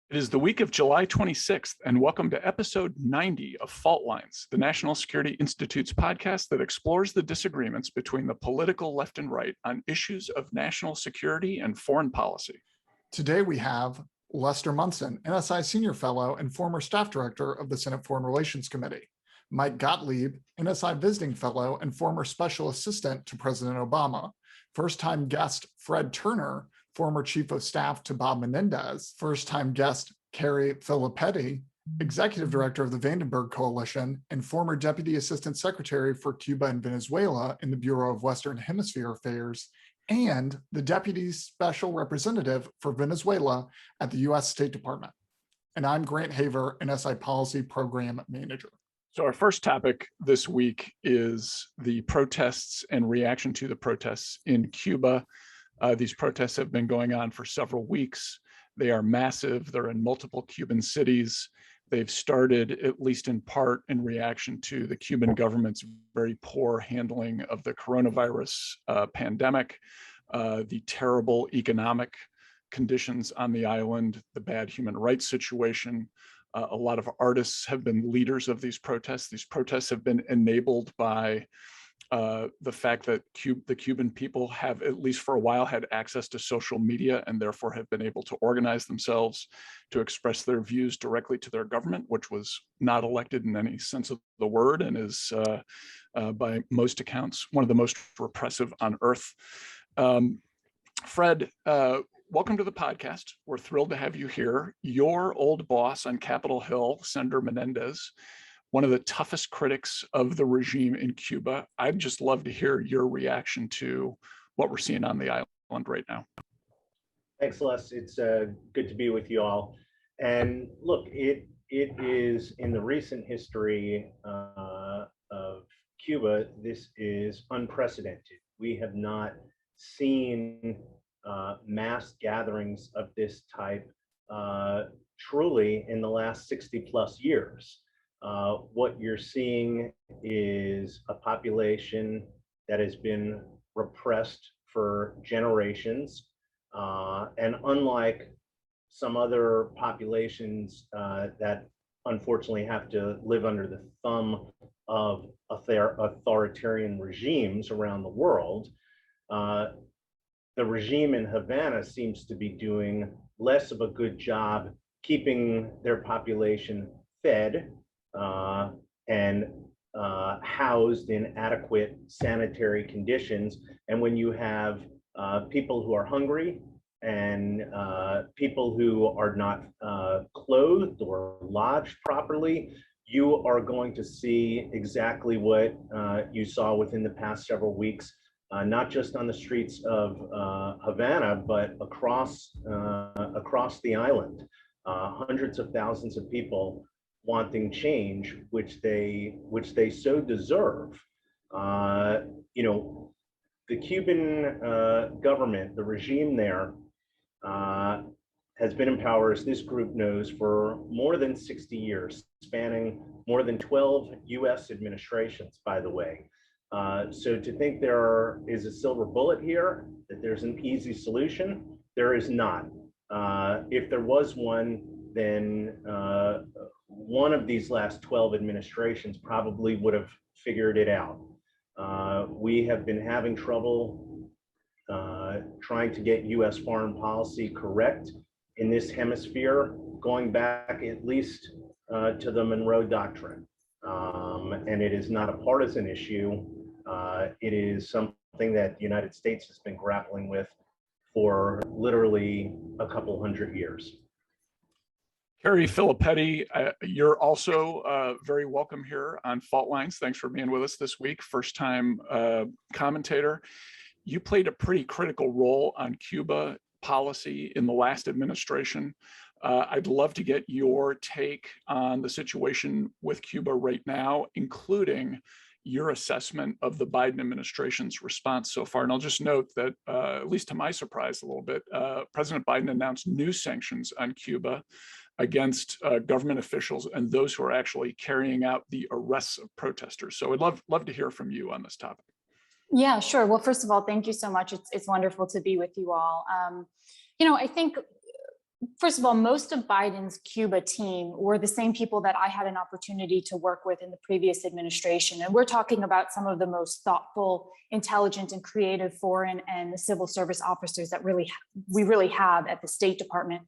It is the week of July 26th, and welcome to episode 90 of Fault Lines, the National Security Institute's podcast that explores the disagreements between the political left and right on issues of national security and foreign policy. Today we have Lester Munson, NSI Senior Fellow and former Staff Director of the Senate Foreign Relations Committee, Mike Gottlieb, NSI Visiting Fellow and former Special Assistant to President Obama, first-time guest Fred Turner, former Chief of Staff to Bob Menendez, first-time guest Carrie Filippetti, Executive Director of the Vandenberg Coalition, and former Deputy Assistant Secretary for Cuba and Venezuela in the Bureau of Western Hemisphere Affairs, and the Deputy Special Representative for Venezuela at the U.S. State Department. And I'm Grant Haver, NSI Policy Program Manager. So our first topic this week is the protests and reaction to the protests in Cuba. These protests have been going on for several weeks. They are massive. They're in multiple Cuban cities. They've started, at least in part, in reaction to the Cuban government's very poor handling of the coronavirus pandemic, the terrible economic conditions on the island, the bad human rights situation. A lot of artists have been leaders of these protests. These protests have been enabled by the fact that the Cuban people have, at least for a while, had access to social media and therefore have been able to organize themselves to express their views directly to their government, which was not elected in any sense of the word and is, by most accounts, one of the most repressive on earth. Fred, welcome to the podcast. We're thrilled to have you here. Your old boss on Capitol Hill, Senator Menendez, one of the toughest critics of the regime in Cuba. I'd just love to hear your reaction to what we're seeing on the island right now. Thanks, Les. It's good to be with you all. And look, it is in the recent history of Cuba, this is unprecedented. We have not seen mass gatherings of this type truly in the last 60 plus years. What you're seeing is a population that has been repressed for generations. And unlike some other populations that unfortunately have to live under the thumb of authoritarian regimes around the world, the regime in Havana seems to be doing less of a good job keeping their population fed and housed in adequate sanitary conditions. And when you have people who are hungry and people who are not clothed or lodged properly, you are going to see exactly what you saw within the past several weeks, not just on the streets of Havana, but across the island. Hundreds of thousands of people wanting change, which they so deserve. You know, the Cuban government, the regime there, has been in power, as this group knows, for more than 60 years, spanning more than 12 US administrations, by the way. So to think there is a silver bullet here, that there's an easy solution, there is not. If there was one, then one of these last 12 administrations probably would have figured it out. We have been having trouble trying to get US foreign policy correct in this hemisphere, going back at least to the Monroe Doctrine. And it is not a partisan issue. It is something that the United States has been grappling with for literally a couple hundred years. Carrie Filippetti, you're also very welcome here on Fault Lines. Thanks for being with us this week. First time commentator. You played a pretty critical role on Cuba policy in the last administration. I'd love to get your take on the situation with Cuba right now, including your assessment of the Biden administration's response so far. And I'll just note that, at least to my surprise a little bit, President Biden announced new sanctions on Cuba against government officials and those who are actually carrying out the arrests of protesters. So I'd love to hear from you on this topic. Yeah, sure. Well, first of all, thank you so much. It's wonderful to be with you all. You know, I think First of all, most of Biden's Cuba team were the same people that I had an opportunity to work with in the previous administration. And we're talking about some of the most thoughtful, intelligent, and creative foreign and civil service officers that we really have at the State Department.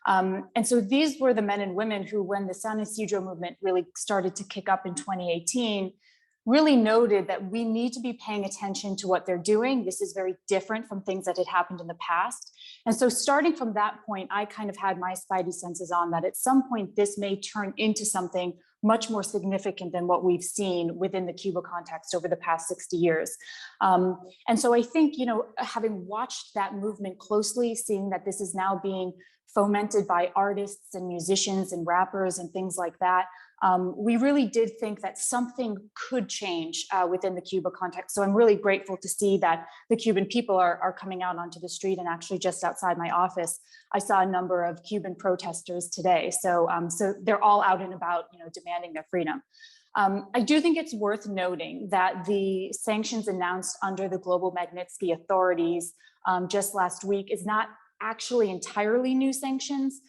And so these were the men and women who, when the San Isidro movement really started to kick up in 2018, really noted that we need to be paying attention to what they're doing. This is very different from things that had happened in the past. And so starting from that point, I kind of had my spidey senses on that at some point, this may turn into something much more significant than what we've seen within the Cuba context over the past 60 years. And so I think, having watched that movement closely, seeing that this is now being fomented by artists and musicians and rappers and things like that, we really did think that something could change within the Cuba context. So I'm really grateful to see that the Cuban people are coming out onto the street. And actually just outside my office, I saw a number of Cuban protesters today. So they're all out and about, demanding their freedom. I do think it's worth noting that the sanctions announced under the global Magnitsky authorities just last week is not actually entirely new sanctions.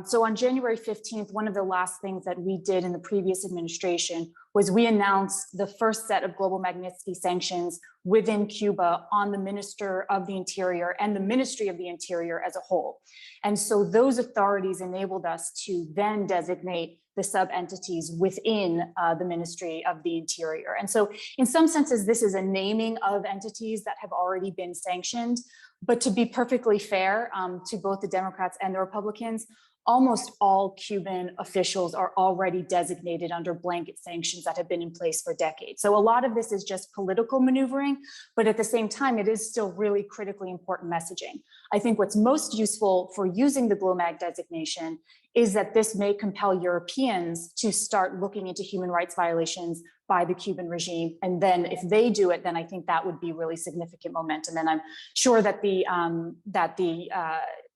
So on January 15th, one of the last things that we did in the previous administration was we announced the first set of global Magnitsky sanctions within Cuba on the Minister of the Interior and the Ministry of the Interior as a whole. And so those authorities enabled us to then designate the sub-entities within the Ministry of the Interior. And so in some senses, this is a naming of entities that have already been sanctioned. But to be perfectly fair to both the Democrats and the Republicans, almost all Cuban officials are already designated under blanket sanctions that have been in place for decades. So a lot of this is just political maneuvering, but at the same time, it is still really critically important messaging. I think what's most useful for using the GLOMAG designation is that this may compel Europeans to start looking into human rights violations by the Cuban regime. And then if they do it, then I think that would be really significant momentum. And I'm sure that the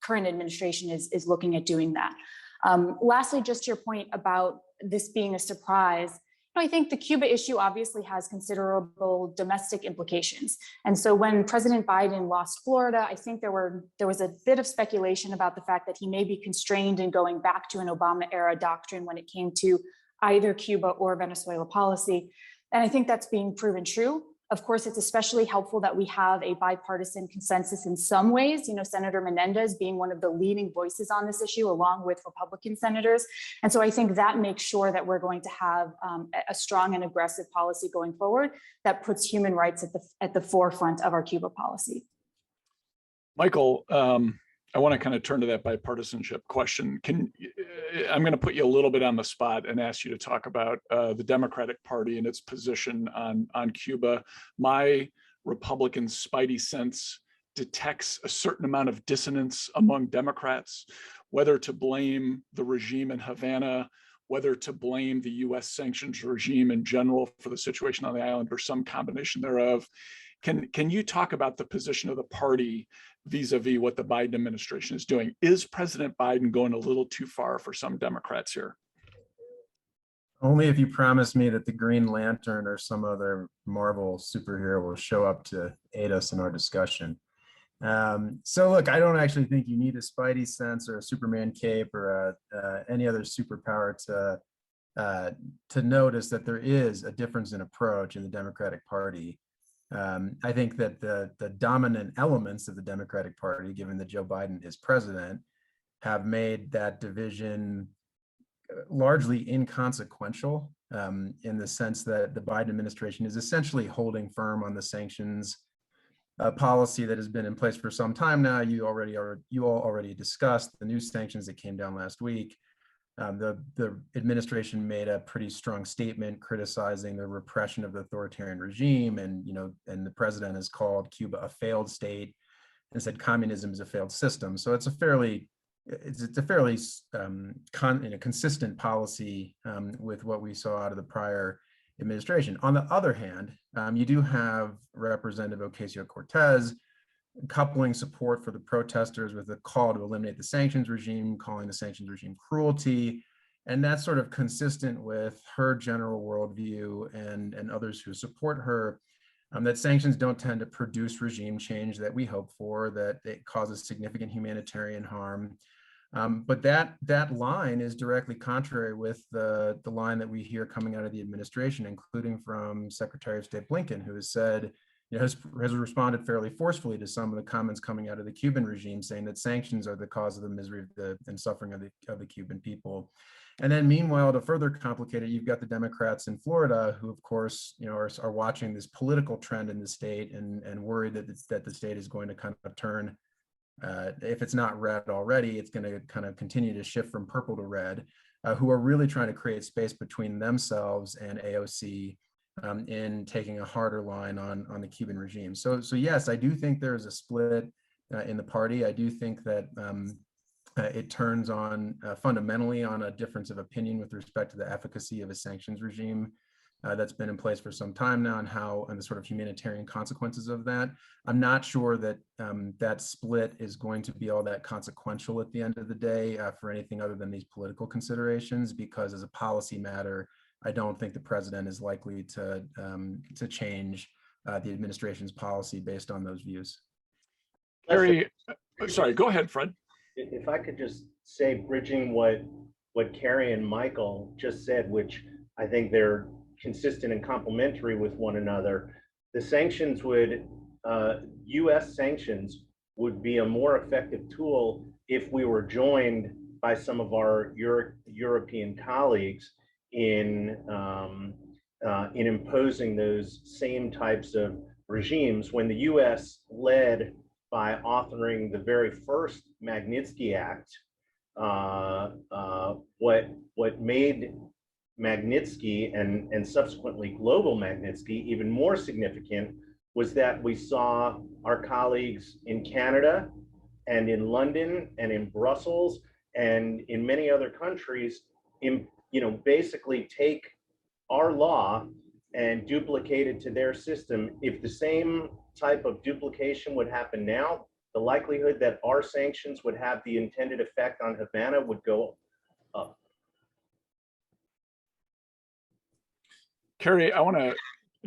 current administration is looking at doing that. Lastly, just to your point about this being a surprise, I think the Cuba issue obviously has considerable domestic implications. And so when President Biden lost Florida, I think there was a bit of speculation about the fact that he may be constrained in going back to an Obama era doctrine when it came to either Cuba or Venezuela policy. And I think that's being proven true. Of course, it's especially helpful that we have a bipartisan consensus in some ways, Senator Menendez being one of the leading voices on this issue, along with Republican senators. And so I think that makes sure that we're going to have a strong and aggressive policy going forward that puts human rights at the forefront of our Cuba policy. Michael, I want to kind of turn to that bipartisanship question. I'm going to put you a little bit on the spot and ask you to talk about the Democratic Party and its position on Cuba. My Republican spidey sense detects a certain amount of dissonance among Democrats, whether to blame the regime in Havana, whether to blame the US sanctions regime in general for the situation on the island, or some combination thereof. Can you talk about the position of the party vis-a-vis what the Biden administration is doing? Is President Biden going a little too far for some Democrats here? Only if you promise me that the Green Lantern or some other Marvel superhero will show up to aid us in our discussion. So look, I don't actually think you need a Spidey sense or a Superman cape or any other superpower to notice that there is a difference in approach in the Democratic Party. I think that the dominant elements of the Democratic Party, given that Joe Biden is president, have made that division largely inconsequential in the sense that the Biden administration is essentially holding firm on the sanctions policy that has been in place for some time now. You all already discussed the new sanctions that came down last week. The administration made a pretty strong statement criticizing the repression of the authoritarian regime, and the president has called Cuba a failed state and said communism is a failed system. So it's a fairly consistent policy with what we saw out of the prior administration. On the other hand, you do have Representative Ocasio-Cortez coupling support for the protesters with a call to eliminate the sanctions regime, calling the sanctions regime cruelty. And that's sort of consistent with her general worldview and others who support her, that sanctions don't tend to produce regime change that we hope for, that it causes significant humanitarian harm. But that line is directly contrary with the line that we hear coming out of the administration, including from Secretary of State Blinken, who has said, has responded fairly forcefully to some of the comments coming out of the Cuban regime, saying that sanctions are the cause of the misery and suffering of the Cuban people. And then meanwhile, to further complicate it, you've got the Democrats in Florida, who of course, are watching this political trend in the state and worried that the state is going to kind of turn, if it's not red already, it's going to kind of continue to shift from purple to red, who are really trying to create space between themselves and AOC in taking a harder line on the Cuban regime. So yes, I do think there's a split in the party. I do think that it turns on fundamentally on a difference of opinion with respect to the efficacy of a sanctions regime that's been in place for some time now, and the sort of humanitarian consequences of that. I'm not sure that that split is going to be all that consequential at the end of the day for anything other than these political considerations, because as a policy matter, I don't think the president is likely to change the administration's policy based on those views. Harry, sorry, go ahead, Fred. If I could just say, bridging what Carrie and Michael just said, which I think they're consistent and complementary with one another, the sanctions would, US sanctions would be a more effective tool if we were joined by some of our European colleagues in imposing those same types of regimes. When the US led by authoring the very first Magnitsky Act, what made Magnitsky and subsequently global Magnitsky even more significant was that we saw our colleagues in Canada and in London and in Brussels and in many other countries basically take our law and duplicate it to their system. If the same type of duplication would happen now, the likelihood that our sanctions would have the intended effect on Havana would go up. Carrie, I want to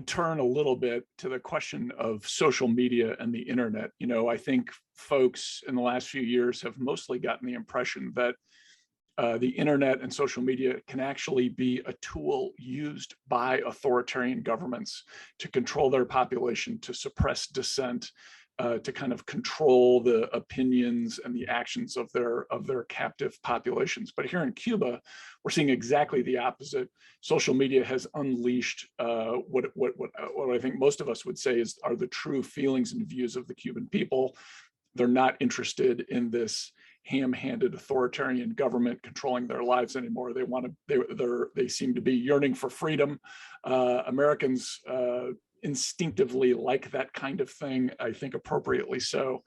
turn a little bit to the question of social media and the internet. I think folks in the last few years have mostly gotten the impression that the internet and social media can actually be a tool used by authoritarian governments to control their population, to suppress dissent, to kind of control the opinions and the actions of their captive populations. But here in Cuba, we're seeing exactly the opposite. Social media has unleashed what I think most of us would say are the true feelings and views of the Cuban people. They're not interested in this ham-handed authoritarian government controlling their lives anymore. They seem to be yearning for freedom. Americans instinctively like that kind of thing, I think appropriately so.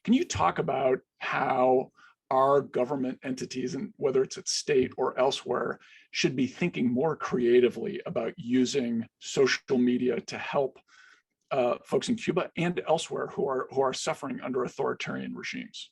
Can you talk about how our government entities, and whether it's at state or elsewhere, should be thinking more creatively about using social media to help folks in Cuba and elsewhere who are suffering under authoritarian regimes?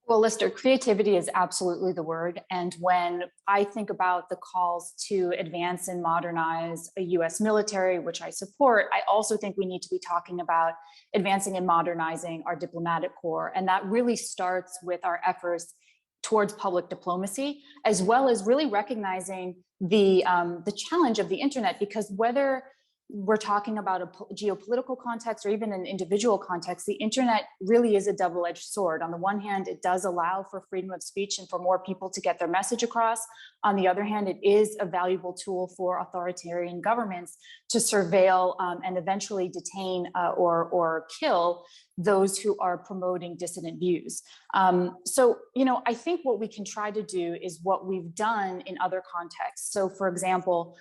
Well, Lister, creativity is absolutely the word. And when I think about the calls to advance and modernize a US military, which I support, I also think we need to be talking about advancing and modernizing our diplomatic corps. And that really starts with our efforts towards public diplomacy, as well as really recognizing the challenge of the internet, because whether we're talking about a geopolitical context or even an individual context, the internet really is a double-edged sword. On the one hand, it does allow for freedom of speech and for more people to get their message across. On the other hand, it is a valuable tool for authoritarian governments to surveil and eventually detain or kill those who are promoting dissident views. So, I think what we can try to do is what we've done in other contexts. So, for example,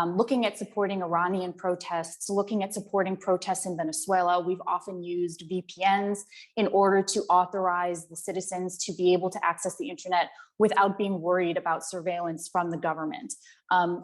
looking at supporting Iranian protests, looking at supporting protests in Venezuela, we've often used VPNs in order to authorize the citizens to be able to access the internet without being worried about surveillance from the government.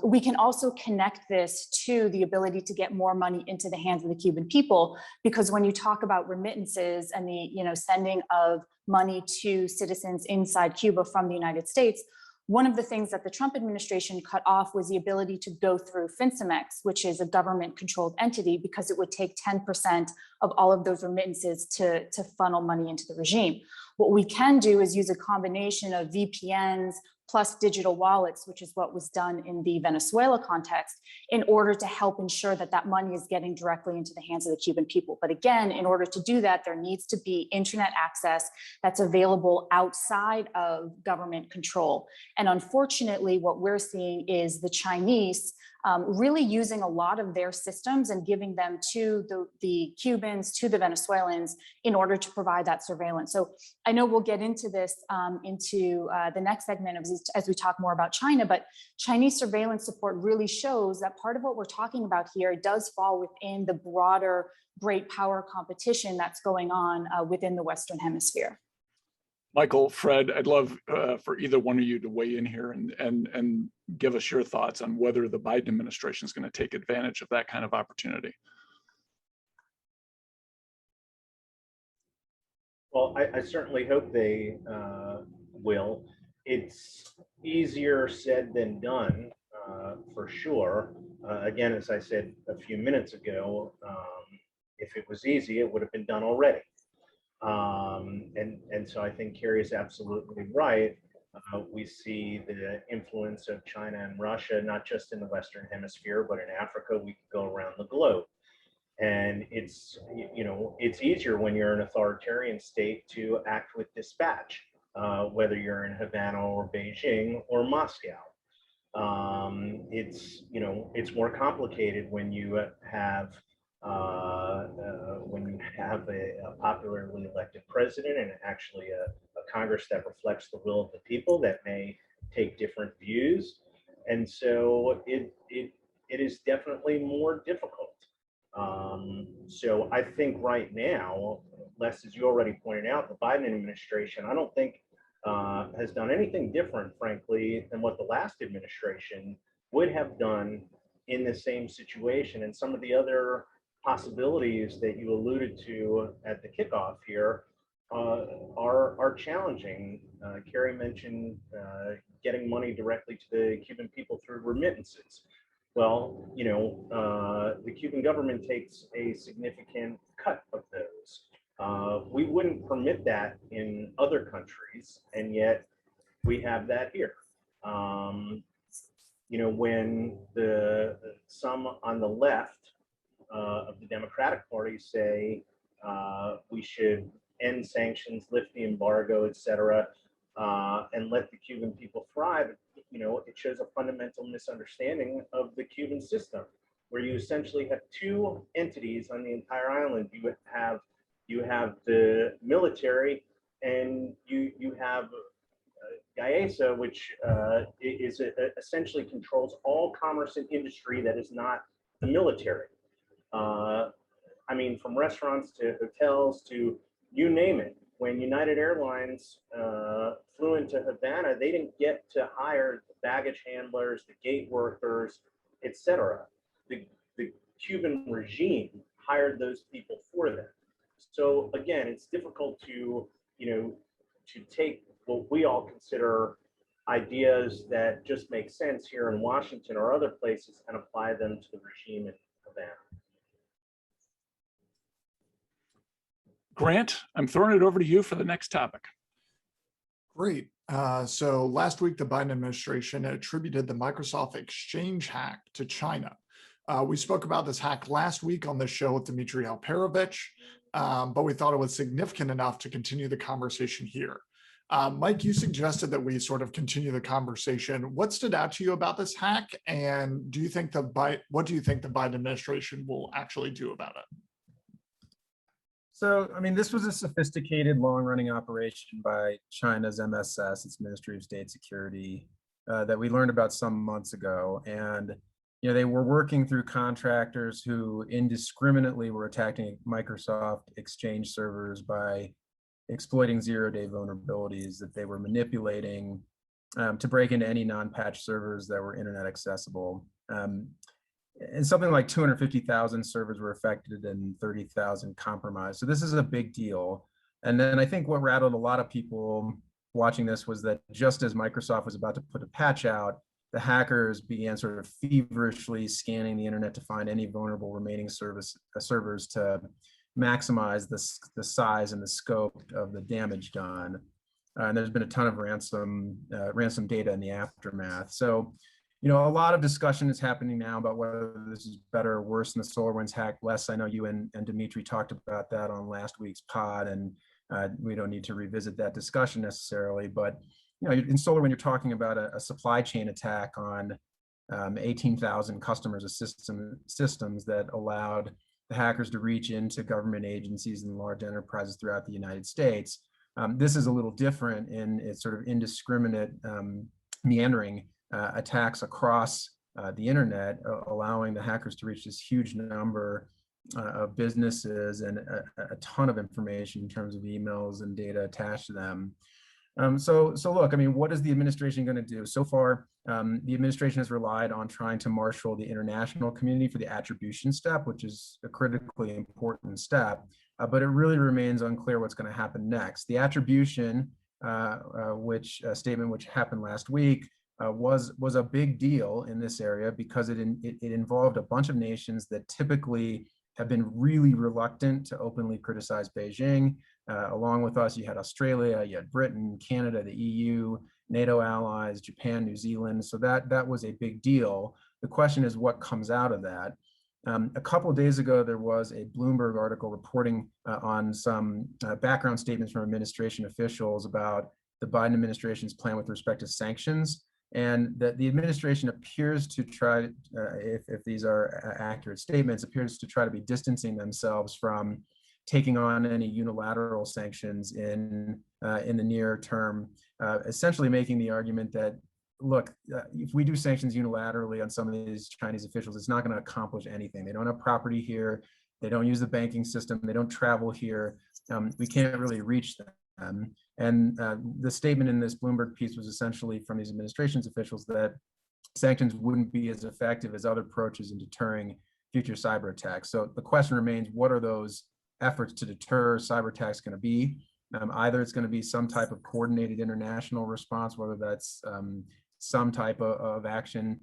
We can also connect this to the ability to get more money into the hands of the Cuban people, because when you talk about remittances and the sending of money to citizens inside Cuba from the United States, One of the things that the Trump administration cut off was the ability to go through FinCEMEX, which is a government-controlled entity, because it would take 10% of all of those remittances to funnel money into the regime. What we can do is use a combination of VPNs plus digital wallets, which is what was done in the Venezuela context, in order to help ensure that that money is getting directly into the hands of the Cuban people. But again, in order to do that, there needs to be internet access that's available outside of government control. And unfortunately, what we're seeing is the Chinese really using a lot of their systems and giving them to the Cubans, to the Venezuelans, in order to provide that surveillance. So I know we'll get into this into the next segment as we talk more about China, but Chinese surveillance support really shows that part of what we're talking about here does fall within the broader great power competition that's going on within the Western Hemisphere. Michael, Fred, I'd love for either one of you to weigh in here and give us your thoughts on whether the Biden administration is going to take advantage of that kind of opportunity. Well, I certainly hope they will. It's easier said than done, for sure. Again, as I said a few minutes ago, if it was easy, it would have been done already. And so I think Carrie is absolutely right. We see the influence of China and Russia, not just in the Western Hemisphere, but in Africa. We could go around the globe. And it's, you know, it's easier when you're an authoritarian state to act with dispatch, whether you're in Havana or Beijing or Moscow. It's, you know, it's more complicated when you have a popularly elected president and actually a Congress that reflects the will of the people that may take different views. And so it is definitely more difficult. So I think right now, Les, as you already pointed out, the Biden administration, I don't think has done anything different, frankly, than what the last administration would have done in the same situation. And some of the other possibilities that you alluded to at the kickoff here are challenging. Carrie mentioned getting money directly to the Cuban people through remittances. Well, you know, the Cuban government takes a significant cut of those. We wouldn't permit that in other countries, and yet we have that here. You know, when some on the left of the Democratic Party say we should end sanctions, lift the embargo, et cetera, and let the Cuban people thrive, you know, it shows a fundamental misunderstanding of the Cuban system, where you essentially have two entities on the entire island. You have the military, and you have GAESA, which essentially controls all commerce and industry that is not the military. I mean, from restaurants to hotels to you name it. When United Airlines flew into Havana, they didn't get to hire the baggage handlers, the gate workers, etc. The Cuban regime hired those people for them. So again, it's difficult to, you know, to take what we all consider ideas that just make sense here in Washington or other places and apply them to the regime in Havana. Grant, I'm throwing it over to you for the next topic. Great. So last week, the Biden administration attributed the Microsoft Exchange hack to China. We spoke about this hack last week on the show with Dmitry Alperovich, but we thought it was significant enough to continue the conversation here. Mike, you suggested that we sort of continue the conversation. What stood out to you about this hack, and what do you think the Biden administration will actually do about it? So, I mean, this was a sophisticated, long-running operation by China's MSS, its Ministry of State Security, that we learned about some months ago. And, you know, they were working through contractors who indiscriminately were attacking Microsoft Exchange servers by exploiting zero-day vulnerabilities that they were manipulating to break into any non-patch servers that were internet accessible. And something like 250,000 servers were affected and 30,000 compromised. So this is a big deal. And then I think what rattled a lot of people watching this was that just as Microsoft was about to put a patch out, the hackers began sort of feverishly scanning the internet to find any vulnerable remaining servers to maximize the size and the scope of the damage done. And there's been a ton of ransom data in the aftermath. So, a lot of discussion is happening now about whether this is better or worse than the SolarWinds hack. Les, I know you and Dimitri talked about that on last week's pod, and we don't need to revisit that discussion necessarily. But in SolarWinds, you're talking about a supply chain attack on 18,000 customers of systems that allowed the hackers to reach into government agencies and large enterprises throughout the United States. This is a little different in its sort of indiscriminate meandering attacks across the internet, allowing the hackers to reach this huge number of businesses and a ton of information in terms of emails and data attached to them. So look, what is the administration going to do? So far, the administration has relied on trying to marshal the international community for the attribution step, which is a critically important step, but it really remains unclear what's going to happen next. The attribution statement which happened last week was a big deal in this area because it involved a bunch of nations that typically have been really reluctant to openly criticize Beijing. Along with us, you had Australia, you had Britain, Canada, the EU, NATO allies, Japan, New Zealand. So that was a big deal. The question is what comes out of that. A couple of days ago, there was a Bloomberg article reporting on some background statements from administration officials about the Biden administration's plan with respect to sanctions. And that the administration appears to try, if these are accurate statements, appears to try to be distancing themselves from taking on any unilateral sanctions in the near term, essentially making the argument that, look, if we do sanctions unilaterally on some of these Chinese officials, it's not going to accomplish anything. They don't have property here. They don't use the banking system. They don't travel here. We can't really reach them. And the statement in this Bloomberg piece was essentially from these administration's officials that sanctions wouldn't be as effective as other approaches in deterring future cyber attacks. So the question remains, what are those efforts to deter cyber attacks going to be? Either it's going to be some type of coordinated international response, whether that's some type of action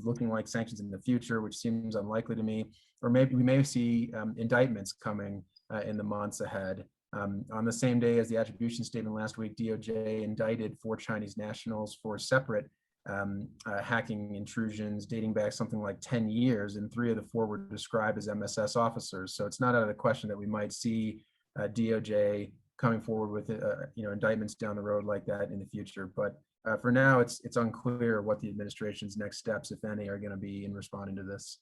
looking like sanctions in the future, which seems unlikely to me, or maybe we may see indictments coming in the months ahead. On the same day as the attribution statement last week, DOJ indicted 4 Chinese nationals for separate hacking intrusions dating back something like 10 years, and 3 of the 4 were described as MSS officers. So it's not out of the question that we might see DOJ coming forward with indictments down the road like that in the future. But for now, it's unclear what the administration's next steps, if any, are going to be in responding to this.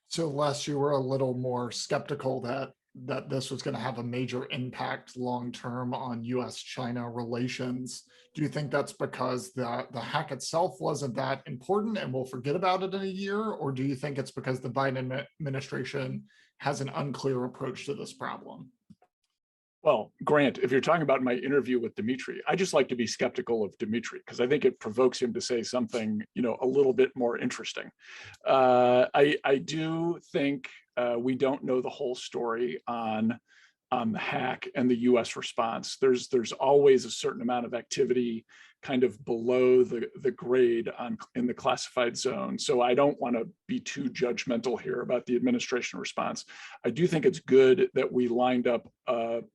So Les, you were a little more skeptical that this was going to have a major impact long-term on US-China relations. Do you think that's because the hack itself wasn't that important and we'll forget about it in a year? Or do you think it's because the Biden administration has an unclear approach to this problem? Well, Grant, if you're talking about my interview with Dimitri, I just like to be skeptical of Dimitri because I think it provokes him to say something, a little bit more interesting. I do think we don't know the whole story on the hack and the U.S. response. There's always a certain amount of activity kind of below the grade in the classified zone. So I don't want to be too judgmental here about the administration response. I do think it's good that we lined up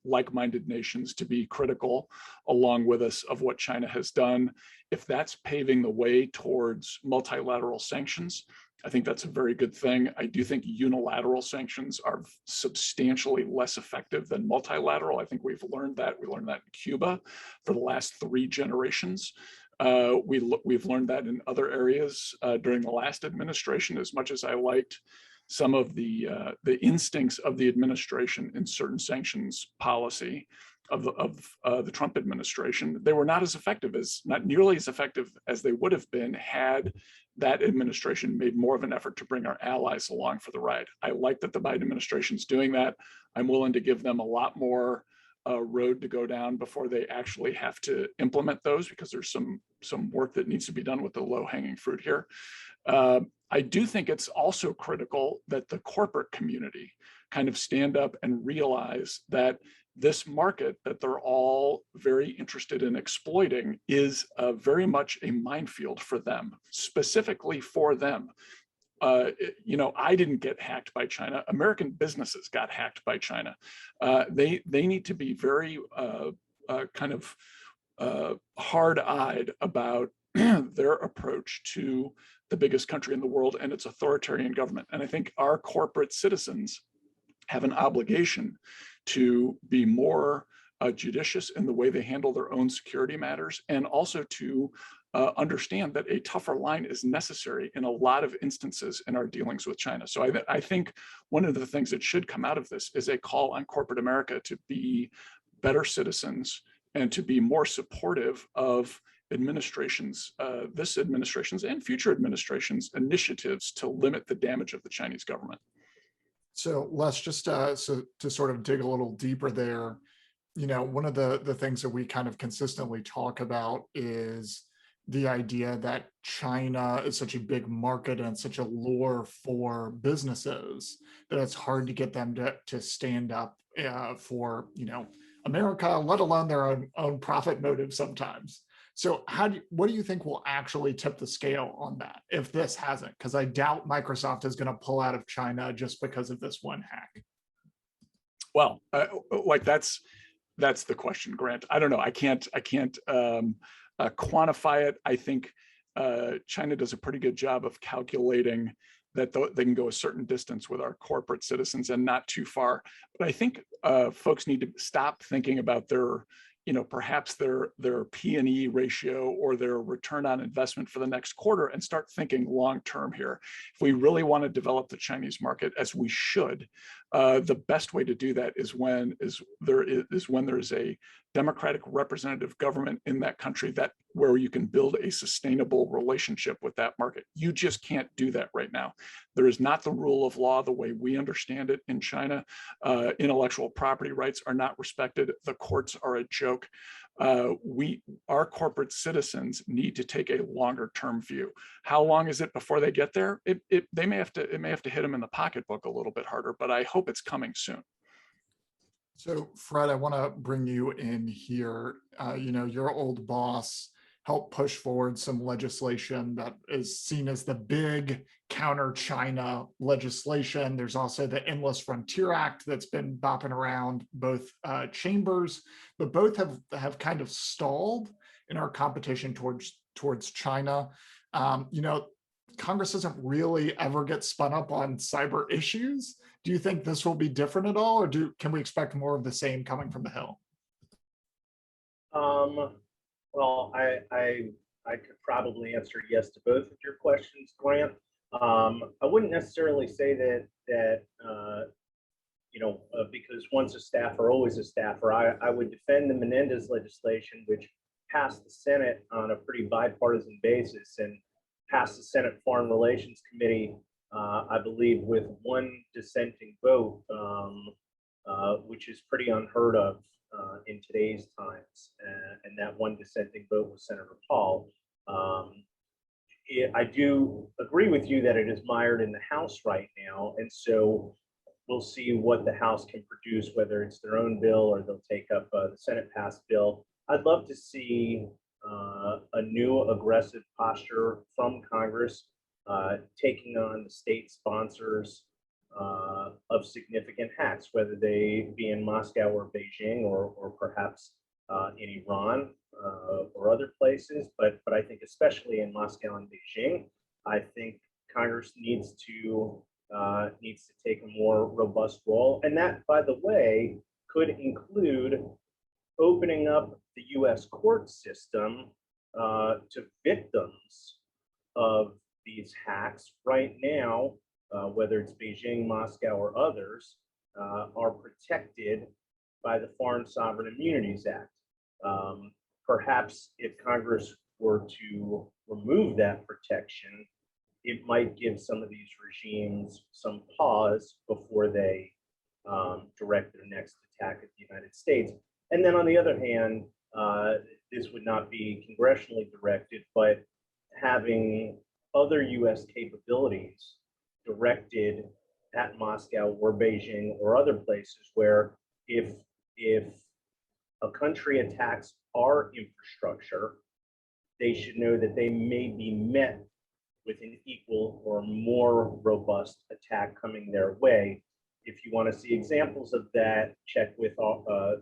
like-minded nations to be critical along with us of what China has done. If that's paving the way towards multilateral sanctions, I think that's a very good thing. I do think unilateral sanctions are substantially less effective than multilateral. I think we've learned that. We learned that in Cuba for the last 3 generations. We've learned that in other areas during the last administration. As much as I liked some of the instincts of the administration in certain sanctions policy of the Trump administration, they were not nearly as effective as they would have been had that administration made more of an effort to bring our allies along for the ride. I like that the Biden administration is doing that. I'm willing to give them a lot more road to go down before they actually have to implement those, because there's some work that needs to be done with the low-hanging fruit here. I do think it's also critical that the corporate community kind of stand up and realize that this market that they're all very interested in exploiting is very much a minefield for them, specifically for them. I didn't get hacked by China. American businesses got hacked by China. They need to be very kind of hard-eyed about their approach to the biggest country in the world and its authoritarian government. And I think our corporate citizens have an obligation to be more judicious in the way they handle their own security matters, and also to understand that a tougher line is necessary in a lot of instances in our dealings with China. So I think one of the things that should come out of this is a call on corporate America to be better citizens and to be more supportive of administrations, this administration's and future administrations' initiatives to limit the damage of the Chinese government. So Les, just so to sort of dig a little deeper there, one of the things that we kind of consistently talk about is the idea that China is such a big market and such a lure for businesses that it's hard to get them to stand up for, America, let alone their own profit motive sometimes. So what do you think will actually tip the scale on that if this hasn't? Because I doubt Microsoft is going to pull out of China just because of this one hack. Well, that's the question, Grant. I don't know. I can't quantify it. I think China does a pretty good job of calculating that they can go a certain distance with our corporate citizens and not too far. But I think folks need to stop thinking about their perhaps their P&E ratio or their return on investment for the next quarter and start thinking long-term here. If we really want to develop the Chinese market, as we should, the best way to do that is when there is a democratic representative government in that country where you can build a sustainable relationship with that market. You just can't do that right now. There is not the rule of law the way we understand it in China. Intellectual property rights are not respected. The courts are a joke. Our corporate citizens need to take a longer term view. How long is it before they get there? It may have to hit them in the pocketbook a little bit harder, but I hope it's coming soon. So Fred, I want to bring you in here. Your old boss helped push forward some legislation that is seen as the big counter-China legislation. There's also the Endless Frontier Act that's been bopping around both chambers, but both have kind of stalled in our competition towards China. Congress doesn't really ever get spun up on cyber issues. Do you think this will be different at all, or can we expect more of the same coming from the Hill? Well, I could probably answer yes to both of your questions, Grant. I wouldn't necessarily say that because once a staffer, always a staffer. I would defend the Menendez legislation, which passed the Senate on a pretty bipartisan basis and passed the Senate Foreign Relations Committee, I believe, with one dissenting vote, which is pretty unheard of in today's times. And that one dissenting vote was Senator Paul. I do agree with you that it is mired in the House right now. And so we'll see what the House can produce, whether it's their own bill or they'll take up the Senate passed bill. I'd love to see a new aggressive posture from Congress, taking on the state sponsors of significant hacks, whether they be in Moscow or Beijing or perhaps in Iran or other places. But I think especially in Moscow and Beijing, I think Congress needs to take a more robust role. And that, by the way, could include opening up the U.S. court system to victims of these hacks. Right now, whether it's Beijing, Moscow, or others, are protected by the Foreign Sovereign Immunities Act. Perhaps if Congress were to remove that protection, it might give some of these regimes some pause before they direct their next attack at the United States. And then on the other hand, this would not be congressionally directed, but having other U.S. capabilities directed at Moscow or Beijing or other places where if if a country attacks our infrastructure, they should know that they may be met with an equal or more robust attack coming their way. If you want to see examples of that, check with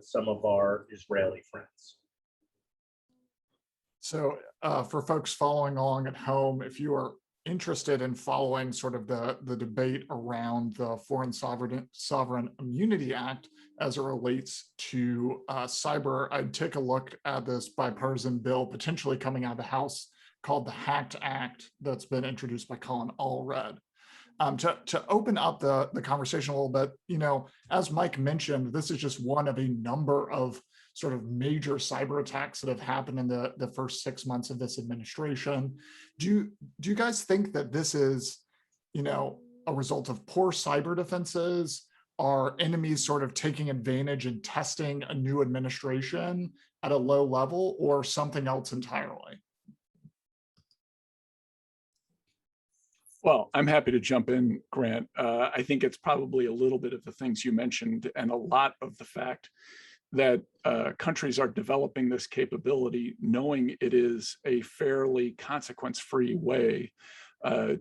some of our Israeli friends. So for folks following along at home, if you are interested in following sort of the debate around the Foreign Sovereign Immunity Act as it relates to cyber, I'd take a look at this bipartisan bill potentially coming out of the House called the HACT Act that's been introduced by Colin Allred. To open up the conversation a little bit, you know, as Mike mentioned, this is just one of a number of sort of major cyber attacks that have happened in the first 6 months of this administration. Do you guys think that this is, you know, a result of poor cyber defenses? Are enemies sort of taking advantage and testing a new administration at a low level, or something else entirely? Well, I'm happy to jump in, Grant. I think it's probably a little bit of the things you mentioned and a lot of the fact that countries are developing this capability, knowing it is a fairly consequence-free way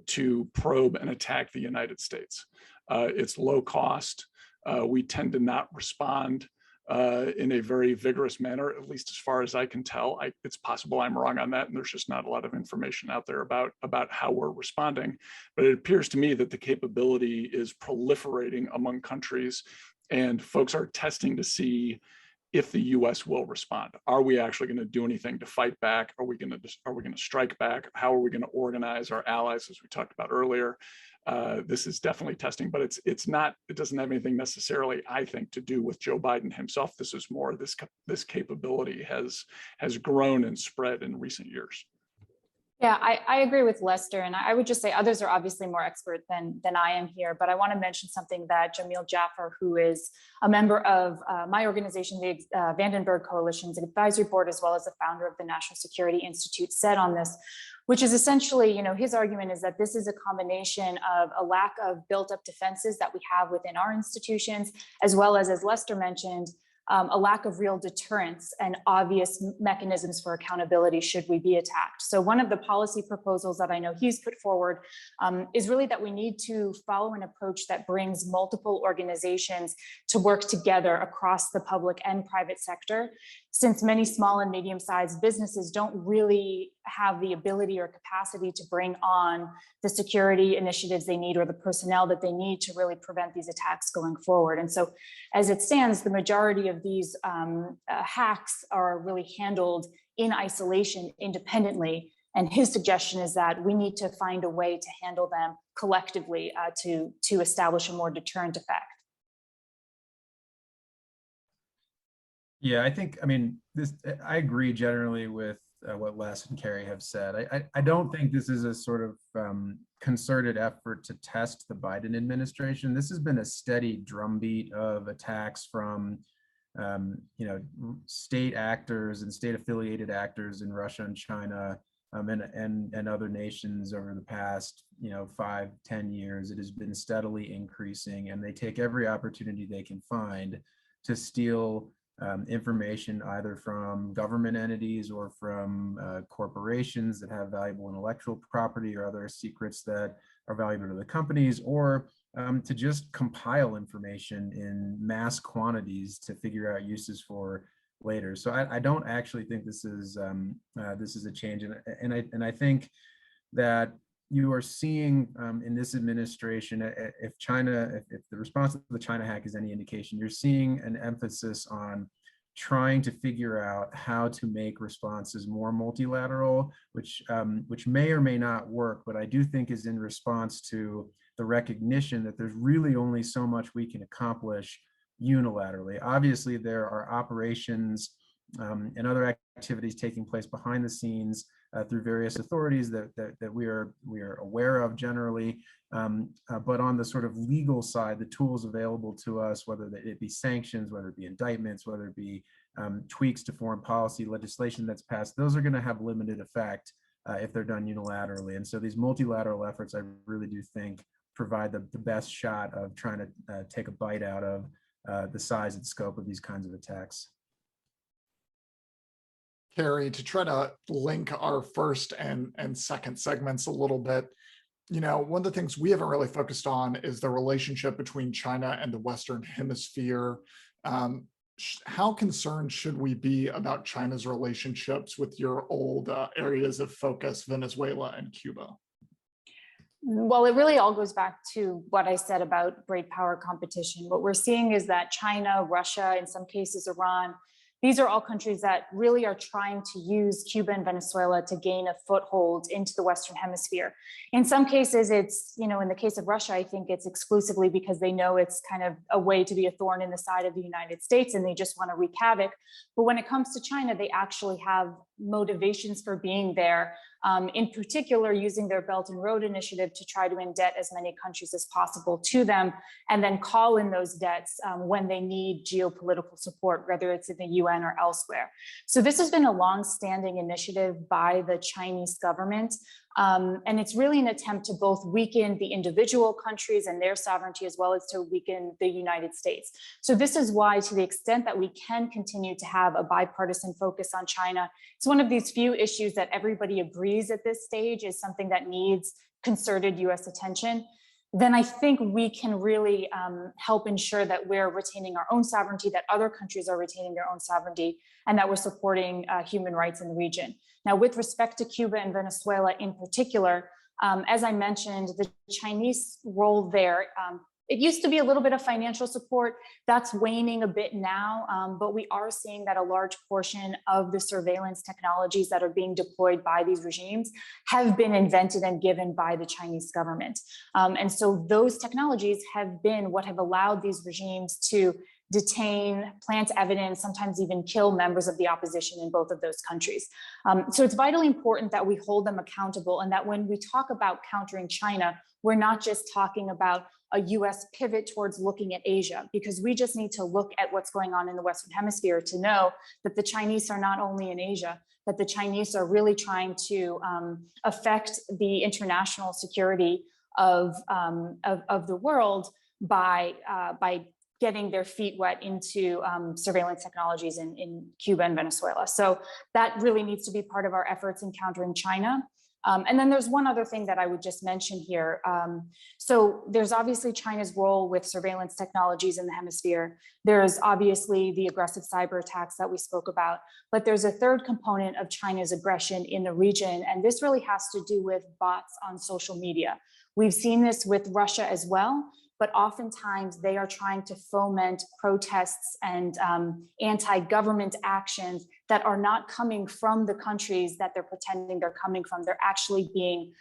to probe and attack the United States. It's low cost. We tend to not respond in a very vigorous manner, at least as far as I can tell. It's possible I'm wrong on that, and there's just not a lot of information out there about how we're responding. But it appears to me that the capability is proliferating among countries, and folks are testing to see if the U.S. will respond. Are we actually going to do anything to fight back? Are we going to strike back? How are we going to organize our allies, as we talked about earlier? This is definitely testing, but it doesn't have anything necessarily, I think, to do with Joe Biden himself. This is more this capability has grown and spread in recent years. Yeah, I agree with Lester, and I would just say others are obviously more expert than I am here, but I want to mention something that Jamil Jaffer, who is a member of my organization, the Vandenberg Coalition's advisory board, as well as the founder of the National Security Institute, said on this, which is essentially, you know, his argument is that this is a combination of a lack of built-up defenses that we have within our institutions, as well as Lester mentioned, a lack of real deterrence and obvious mechanisms for accountability should we be attacked. So one of the policy proposals that I know he's put forward is really that we need to follow an approach that brings multiple organizations to work together across the public and private sector, since many small and medium-sized businesses don't really have the ability or capacity to bring on the security initiatives they need or the personnel that they need to really prevent these attacks going forward. And so as it stands, the majority of these hacks are really handled in isolation independently. And his suggestion is that we need to find a way to handle them collectively to establish a more deterrent effect. Yeah, I agree generally with what Les and Carrie have said. I don't think this is a sort of concerted effort to test the Biden administration. This has been a steady drumbeat of attacks from state actors and state affiliated actors in Russia and China and other nations over the past 5-10 years. It has been steadily increasing, and they take every opportunity they can find to steal information either from government entities or from corporations that have valuable intellectual property or other secrets that are valuable to the companies, or to just compile information in mass quantities to figure out uses for later. So I don't actually think this is a change, and I think that you are seeing in this administration, if the response to the China hack is any indication, you're seeing an emphasis on trying to figure out how to make responses more multilateral, which may or may not work, but I do think is in response to the recognition that there's really only so much we can accomplish unilaterally. Obviously, there are operations and other activities taking place behind the scenes through various authorities that we are aware of generally, but on the sort of legal side, the tools available to us, whether it be sanctions, whether it be indictments, whether it be tweaks to foreign policy legislation that's passed, those are going to have limited effect if they're done unilaterally. And so these multilateral efforts, I really do think, provide the best shot of trying to take a bite out of the size and scope of these kinds of attacks. Carrie, to try to link our first and second segments a little bit, one of the things we haven't really focused on is the relationship between China and the Western Hemisphere. How concerned should we be about China's relationships with your old areas of focus, Venezuela and Cuba? Well, it really all goes back to what I said about great power competition. What we're seeing is that China, Russia, in some cases Iran, these are all countries that really are trying to use Cuba and Venezuela to gain a foothold into the Western Hemisphere. In some cases, it's, in the case of Russia, I think it's exclusively because they know it's kind of a way to be a thorn in the side of the United States and they just want to wreak havoc. But when it comes to China, they actually have motivations for being there, in particular using their Belt and Road Initiative to try to indebt as many countries as possible to them, and then call in those debts when they need geopolitical support, whether it's in the UN or elsewhere. So this has been a long-standing initiative by the Chinese government. And it's really an attempt to both weaken the individual countries and their sovereignty, as well as to weaken the United States. So this is why, to the extent that we can continue to have a bipartisan focus on China, it's one of these few issues that everybody agrees at this stage is something that needs concerted US attention. Then I think we can really help ensure that we're retaining our own sovereignty, that other countries are retaining their own sovereignty, and that we're supporting human rights in the region. Now, with respect to Cuba and Venezuela in particular, as I mentioned, the Chinese role there, it used to be a little bit of financial support. That's waning a bit now, but we are seeing that a large portion of the surveillance technologies that are being deployed by these regimes have been invented and given by the Chinese government. And so those technologies have been what have allowed these regimes to detain, plant evidence, sometimes even kill members of the opposition in both of those countries. So it's vitally important that we hold them accountable, and that when we talk about countering China, we're not just talking about a US pivot towards looking at Asia, because we just need to look at what's going on in the Western Hemisphere to know that the Chinese are not only in Asia, that the Chinese are really trying to affect the international security of the world by getting their feet wet into surveillance technologies in Cuba and Venezuela. So that really needs to be part of our efforts in countering China. And then there's one other thing that I would just mention here. So there's obviously China's role with surveillance technologies in the hemisphere. There's obviously the aggressive cyber attacks that we spoke about, but there's a third component of China's aggression in the region, and this really has to do with bots on social media. We've seen this with Russia as well, but oftentimes they are trying to foment protests and anti-government actions that are not coming from the countries that they're pretending they're coming from. They're actually being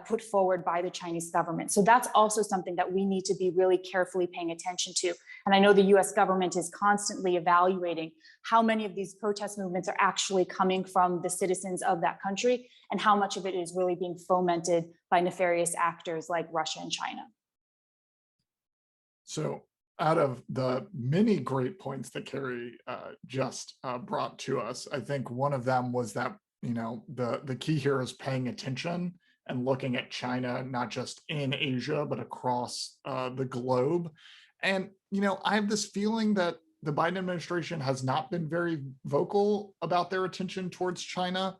put forward by the Chinese government. So that's also something that we need to be really carefully paying attention to. And I know the US government is constantly evaluating how many of these protest movements are actually coming from the citizens of that country, and how much of it is really being fomented by nefarious actors like Russia and China. So out of the many great points that Carrie just brought to us, I think one of them was that, the key here is paying attention and looking at China, not just in Asia, but across the globe. And, I have this feeling that the Biden administration has not been very vocal about their attention towards China.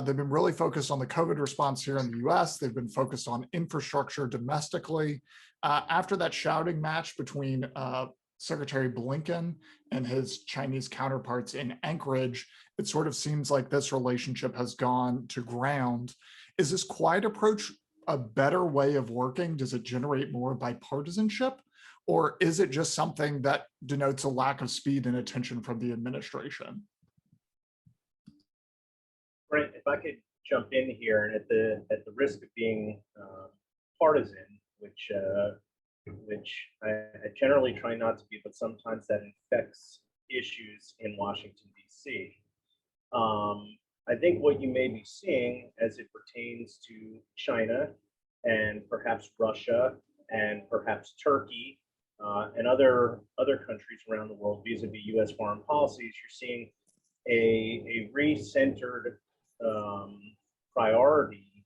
They've been really focused on the COVID response here in the US. They've been focused on infrastructure domestically. After that shouting match between Secretary Blinken and his Chinese counterparts in Anchorage, it sort of seems like this relationship has gone to ground. Is this quiet approach a better way of working? Does it generate more bipartisanship? Or is it just something that denotes a lack of speed and attention from the administration? Brent, if I could jump in here, and at the risk of being partisan, which I generally try not to be, but sometimes that infects issues in Washington, D.C. I think what you may be seeing as it pertains to China and perhaps Russia and perhaps Turkey and other countries around the world vis-a-vis U.S. foreign policies, you're seeing a recentered priority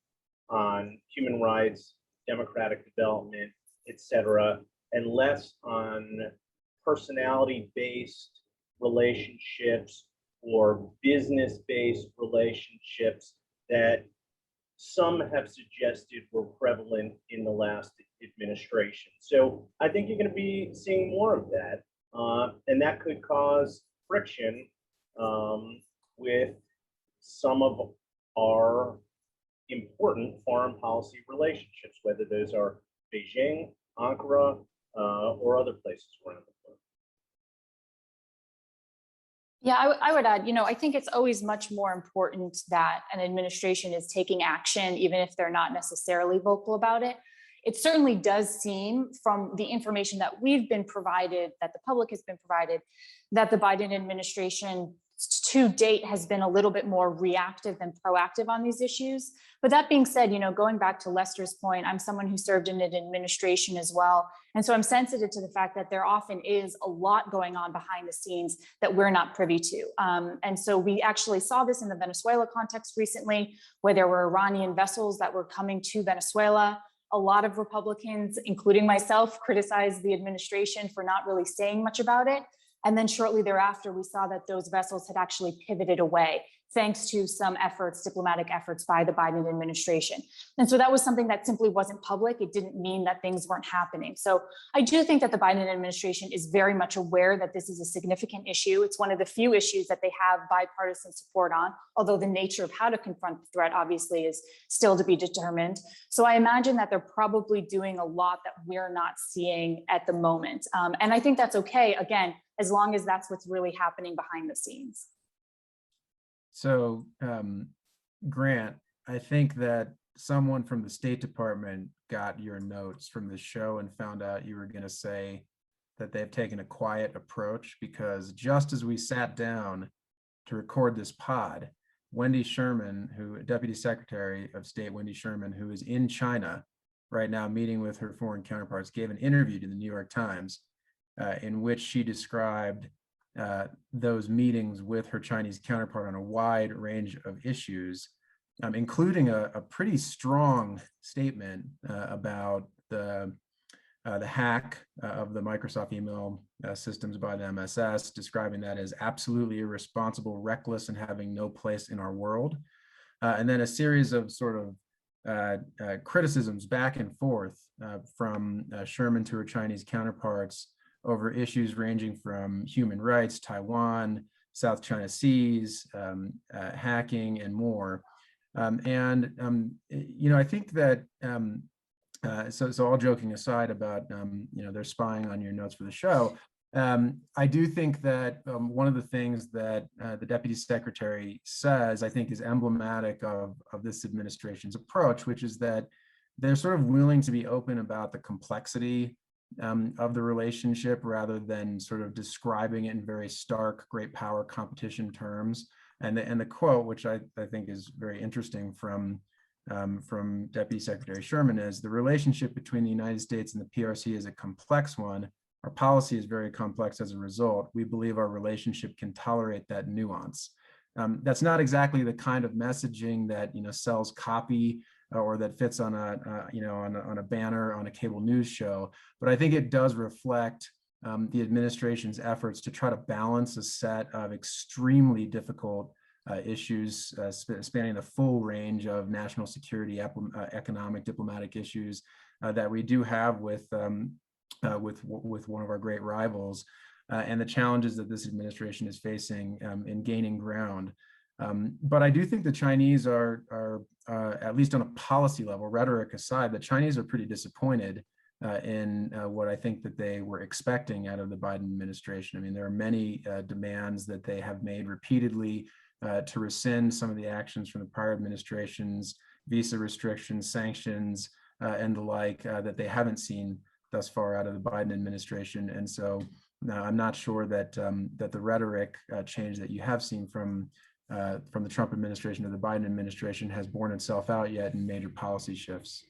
on human rights, democratic development, et cetera, and less on personality-based relationships or business-based relationships that some have suggested were prevalent in the last administration. So I think you're going to be seeing more of that, and that could cause friction with some of our important foreign policy relationships, whether those are Beijing, Ankara, or other places around the world. Yeah, I would add, I think it's always much more important that an administration is taking action, even if they're not necessarily vocal about it. It certainly does seem from the information that we've been provided, that the public has been provided, that the Biden administration to date has been a little bit more reactive than proactive on these issues. But that being said, going back to Lester's point, I'm someone who served in an administration as well. And so I'm sensitive to the fact that there often is a lot going on behind the scenes that we're not privy to. And so we actually saw this in the Venezuela context recently, where there were Iranian vessels that were coming to Venezuela. A lot of Republicans, including myself, criticized the administration for not really saying much about it. And then shortly thereafter, we saw that those vessels had actually pivoted away, thanks to some efforts, diplomatic efforts by the Biden administration. And so that was something that simply wasn't public. It didn't mean that things weren't happening. So I do think that the Biden administration is very much aware that this is a significant issue. It's one of the few issues that they have bipartisan support on, although the nature of how to confront the threat obviously is still to be determined. So I imagine that they're probably doing a lot that we're not seeing at the moment. And I think that's okay, again, as long as that's what's really happening behind the scenes. So, Grant, I think that someone from the State Department got your notes from the show and found out you were going to say that they've taken a quiet approach, because just as we sat down to record this pod, Wendy Sherman, Deputy Secretary of State Wendy Sherman, who is in China right now meeting with her foreign counterparts, gave an interview to the New York Times in which she described those meetings with her Chinese counterpart on a wide range of issues, including a pretty strong statement about the hack of the Microsoft email systems by the MSS, describing that as absolutely irresponsible, reckless, and having no place in our world. And then a series of sort of criticisms back and forth from Sherman to her Chinese counterparts over issues ranging from human rights, Taiwan, South China Seas, hacking, and more. I think that, so all joking aside about, they're spying on your notes for the show, I do think that one of the things that the Deputy Secretary says, I think, is emblematic of this administration's approach, which is that they're sort of willing to be open about the complexity of the relationship rather than sort of describing it in very stark great power competition terms. And the quote, which I think is very interesting from Deputy Secretary Sherman, is the relationship between the United States and the PRC is a complex one. Our policy is very complex as a result. We believe our relationship can tolerate that nuance. That's not exactly the kind of messaging that sells copy or that fits on a banner on a cable news show, but I think it does reflect the administration's efforts to try to balance a set of extremely difficult issues spanning the full range of national security, economic, diplomatic issues that we do have with one of our great rivals, and the challenges that this administration is facing in gaining ground. But I do think the Chinese are at least on a policy level, rhetoric aside, the Chinese are pretty disappointed in what I think that they were expecting out of the Biden administration. I mean, there are many demands that they have made repeatedly to rescind some of the actions from the prior administration's visa restrictions, sanctions, and the like that they haven't seen thus far out of the Biden administration. And so I'm not sure that that the rhetoric change that you have seen from the Trump administration to the Biden administration has borne itself out yet in major policy shifts.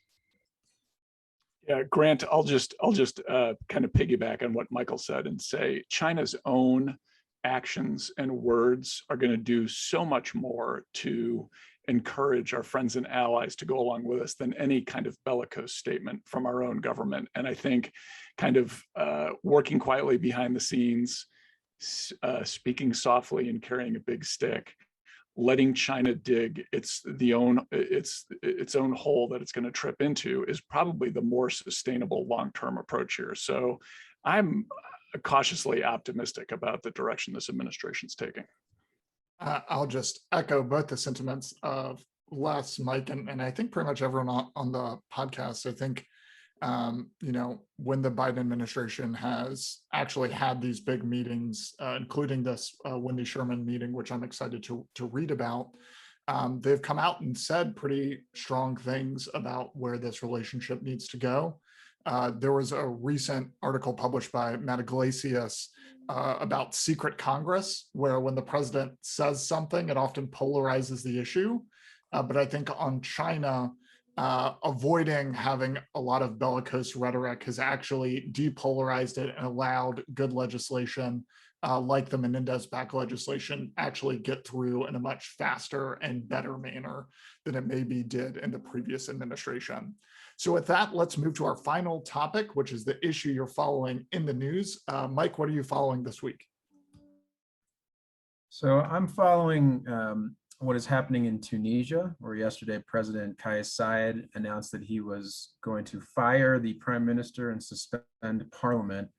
Yeah, Grant, I'll just kind of piggyback on what Michael said and say China's own actions and words are going to do so much more to encourage our friends and allies to go along with us than any kind of bellicose statement from our own government. And I think kind of working quietly behind the scenes, speaking softly and carrying a big stick, letting China dig its own hole that it's going to trip into is probably the more sustainable long-term approach here. So I'm cautiously optimistic about the direction this administration's taking. I'll just echo both the sentiments of Les, Mike, and I think pretty much everyone on the podcast. I think, when the Biden administration has actually had these big meetings, including this Wendy Sherman meeting, which I'm excited to read about, they've come out and said pretty strong things about where this relationship needs to go. There was a recent article published by Matt Iglesias about secret Congress, where when the president says something, it often polarizes the issue. But I think on China, avoiding having a lot of bellicose rhetoric has actually depolarized it and allowed good legislation like the Menendez-backed legislation actually get through in a much faster and better manner than it maybe did in the previous administration. So with that, let's move to our final topic, which is the issue you're following in the news. Mike, what are you following this week? So I'm following what is happening in Tunisia, where yesterday President Kais Saied announced that he was going to fire the prime minister and suspend parliament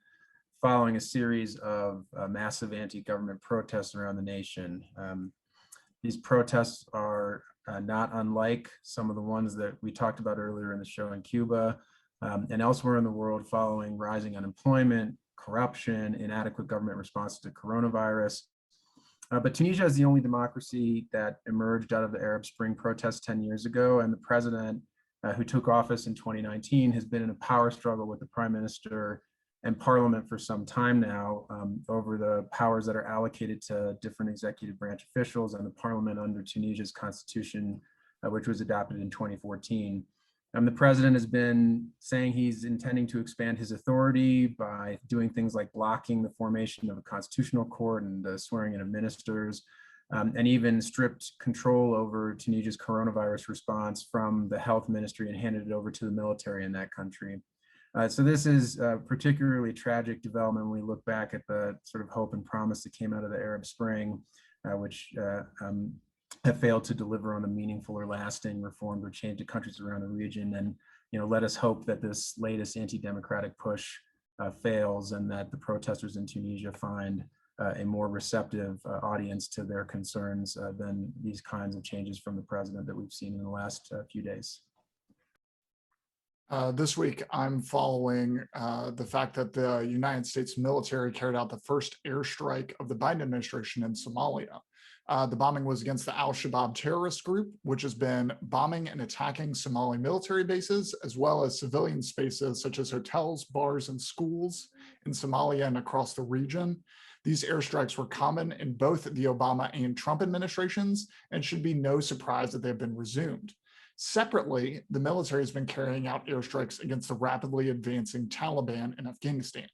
following a series of massive anti-government protests around the nation. These protests are not unlike some of the ones that we talked about earlier in the show in Cuba and elsewhere in the world, following rising unemployment, corruption, inadequate government response to coronavirus. But Tunisia is the only democracy that emerged out of the Arab Spring protests 10 years ago, and the president who took office in 2019 has been in a power struggle with the prime minister and parliament for some time now over the powers that are allocated to different executive branch officials and the parliament under Tunisia's constitution, which was adopted in 2014. The president has been saying he's intending to expand his authority by doing things like blocking the formation of a constitutional court and the swearing in of ministers, and even stripped control over Tunisia's coronavirus response from the health ministry and handed it over to the military in that country. So this is a particularly tragic development when we look back at the sort of hope and promise that came out of the Arab Spring, which have failed to deliver on a meaningful or lasting reform or change to countries around the region. And let us hope that this latest anti-democratic push fails and that the protesters in Tunisia find a more receptive audience to their concerns than these kinds of changes from the president that we've seen in the last few days. This week, I'm following the fact that the United States military carried out the first airstrike of the Biden administration in Somalia. The bombing was against the Al-Shabaab terrorist group, which has been bombing and attacking Somali military bases, as well as civilian spaces such as hotels, bars, and schools in Somalia and across the region. These airstrikes were common in both the Obama and Trump administrations and should be no surprise that they have been resumed. Separately, the military has been carrying out airstrikes against the rapidly advancing Taliban in Afghanistan.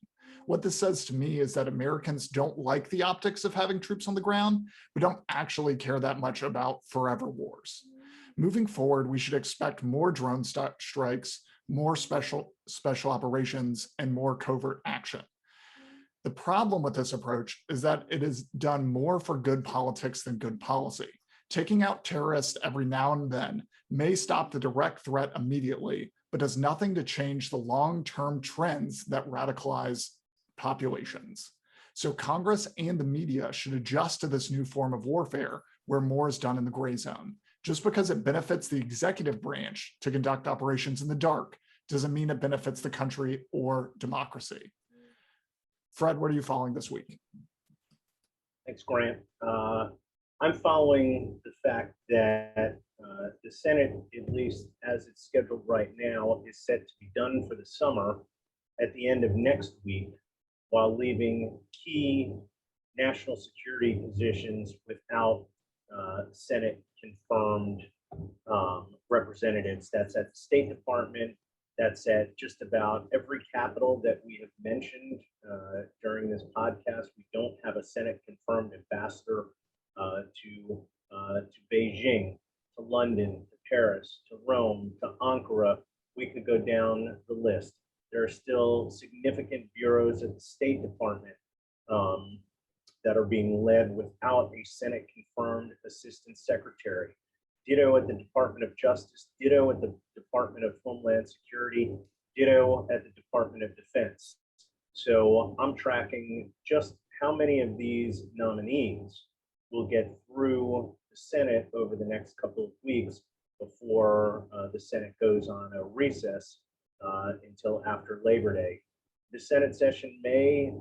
What this says to me is that Americans don't like the optics of having troops on the ground, but don't actually care that much about forever wars. Moving forward, we should expect more drone strikes, more special operations, and more covert action. The problem with this approach is that it is done more for good politics than good policy. Taking out terrorists every now and then may stop the direct threat immediately, but does nothing to change the long-term trends that radicalize populations. So Congress and the media should adjust to this new form of warfare where more is done in the gray zone. Just because it benefits the executive branch to conduct operations in the dark doesn't mean it benefits the country or democracy. Fred, what are you following this week? Thanks, Grant. I'm following the fact that the Senate, at least as it's scheduled right now, is set to be done for the summer at the end of next week, while leaving key national security positions without Senate confirmed representatives. That's at the State Department, That said, just about every capital that we have mentioned during this podcast, we don't have a Senate confirmed ambassador to Beijing, to London, to Paris, to Rome, to Ankara. We could go down the list. There are still significant bureaus at the State Department that are being led without a Senate confirmed assistant secretary. Ditto at the Department of Justice, ditto at the Department of Homeland Security, ditto at the Department of Defense. So I'm tracking just how many of these nominees will get through the Senate over the next couple of weeks before the Senate goes on a recess until after Labor Day. The Senate session may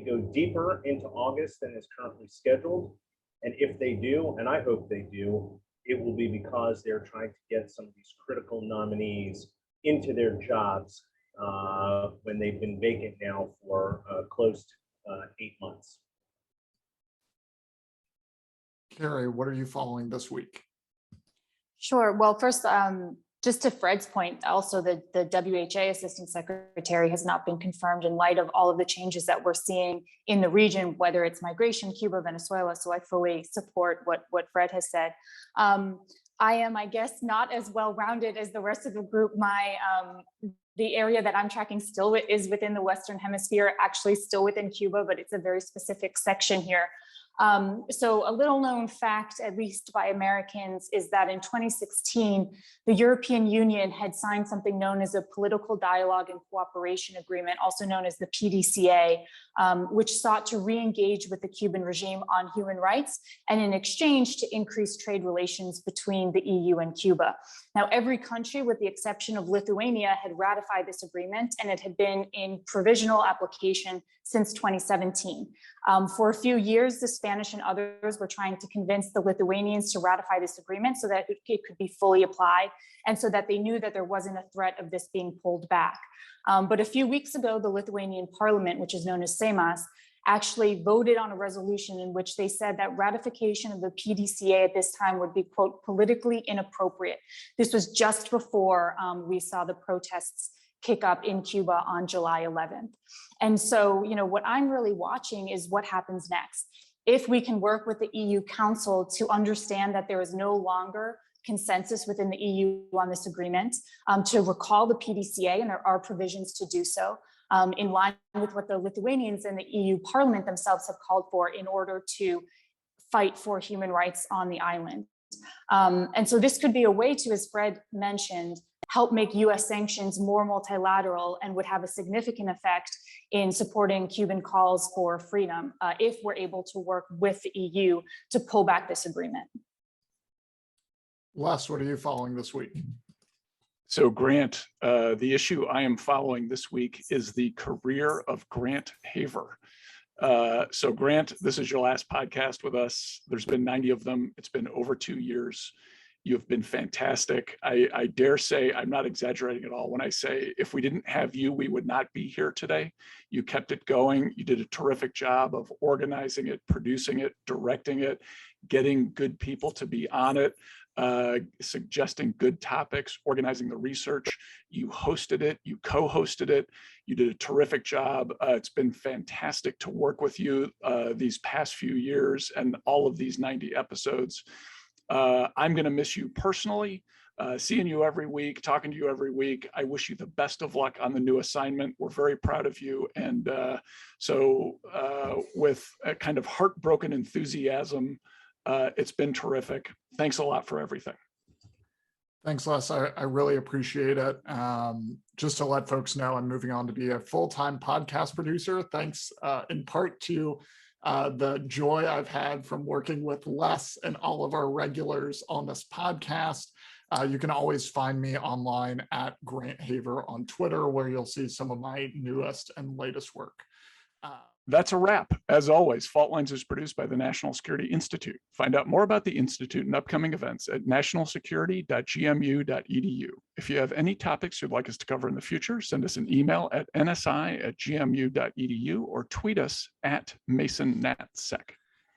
go deeper into August than is currently scheduled. And if they do, and I hope they do, it will be because they're trying to get some of these critical nominees into their jobs when they've been vacant now for close to 8 months. Carrie, what are you following this week? Sure. Well, first, just to Fred's point, also the WHA Assistant Secretary has not been confirmed in light of all of the changes that we're seeing in the region, whether it's migration, Cuba, Venezuela. So I fully support what Fred has said. I am, I guess, not as well-rounded as the rest of the group. The area that I'm tracking still is within the Western Hemisphere, actually still within Cuba, but it's a very specific section here. So a little known fact, at least by Americans, is that in 2016, the European Union had signed something known as a Political Dialogue and Cooperation Agreement, also known as the PDCA, which sought to re-engage with the Cuban regime on human rights and in exchange to increase trade relations between the EU and Cuba. Now, every country, with the exception of Lithuania, had ratified this agreement, and it had been in provisional application since 2017. For a few years, the Spanish and others were trying to convince the Lithuanians to ratify this agreement so that it could be fully applied and so that they knew that there wasn't a threat of this being pulled back. But a few weeks ago, the Lithuanian parliament, which is known as Seimas, actually voted on a resolution in which they said that ratification of the PDCA at this time would be, quote, politically inappropriate. This was just before we saw the protests kick up in Cuba on July 11th. And so, what I'm really watching is what happens next. If we can work with the EU Council to understand that there is no longer consensus within the EU on this agreement, to recall the PDCA, and there are provisions to do so, in line with what the Lithuanians and the EU Parliament themselves have called for in order to fight for human rights on the island. And so this could be a way to, as Fred mentioned, help make US sanctions more multilateral and would have a significant effect in supporting Cuban calls for freedom if we're able to work with the EU to pull back this agreement. Les, what are you following this week? So Grant, the issue I am following this week is the career of Grant Haver. So Grant, this is your last podcast with us. There's been 90 of them. It's been over 2 years. You've been fantastic. I dare say, I'm not exaggerating at all when I say, if we didn't have you, we would not be here today. You kept it going. You did a terrific job of organizing it, producing it, directing it, getting good people to be on it, suggesting good topics, organizing the research. You hosted it, you co-hosted it. You did a terrific job. It's been fantastic to work with you these past few years and all of these 90 episodes. I'm going to miss you personally, seeing you every week, talking to you every week. I wish you the best of luck on the new assignment. We're very proud of you. And so with a kind of heartbroken enthusiasm, it's been terrific. Thanks a lot for everything. Thanks, Les. I really appreciate it. Just to let folks know, I'm moving on to be a full-time podcast producer, thanks in part to the joy I've had from working with Les and all of our regulars on this podcast. You can always find me online at Grant Haver on Twitter, where you'll see some of my newest and latest work. That's a wrap. As always, Fault Lines is produced by the National Security Institute. Find out more about the Institute and upcoming events at nationalsecurity.gmu.edu. If you have any topics you'd like us to cover in the future, send us an email at nsi@gmu.edu or tweet us at MasonNatSec.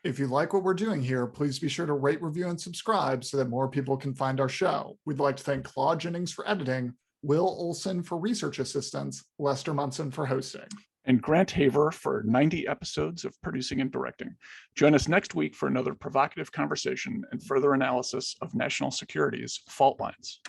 If you like what we're doing here, please be sure to rate, review, and subscribe so that more people can find our show. We'd like to thank Claude Jennings for editing. Will Olson for research assistance, Lester Munson for hosting. And Grant Haver for 90 episodes of producing and directing. Join us next week for another provocative conversation and further analysis of national security's fault lines.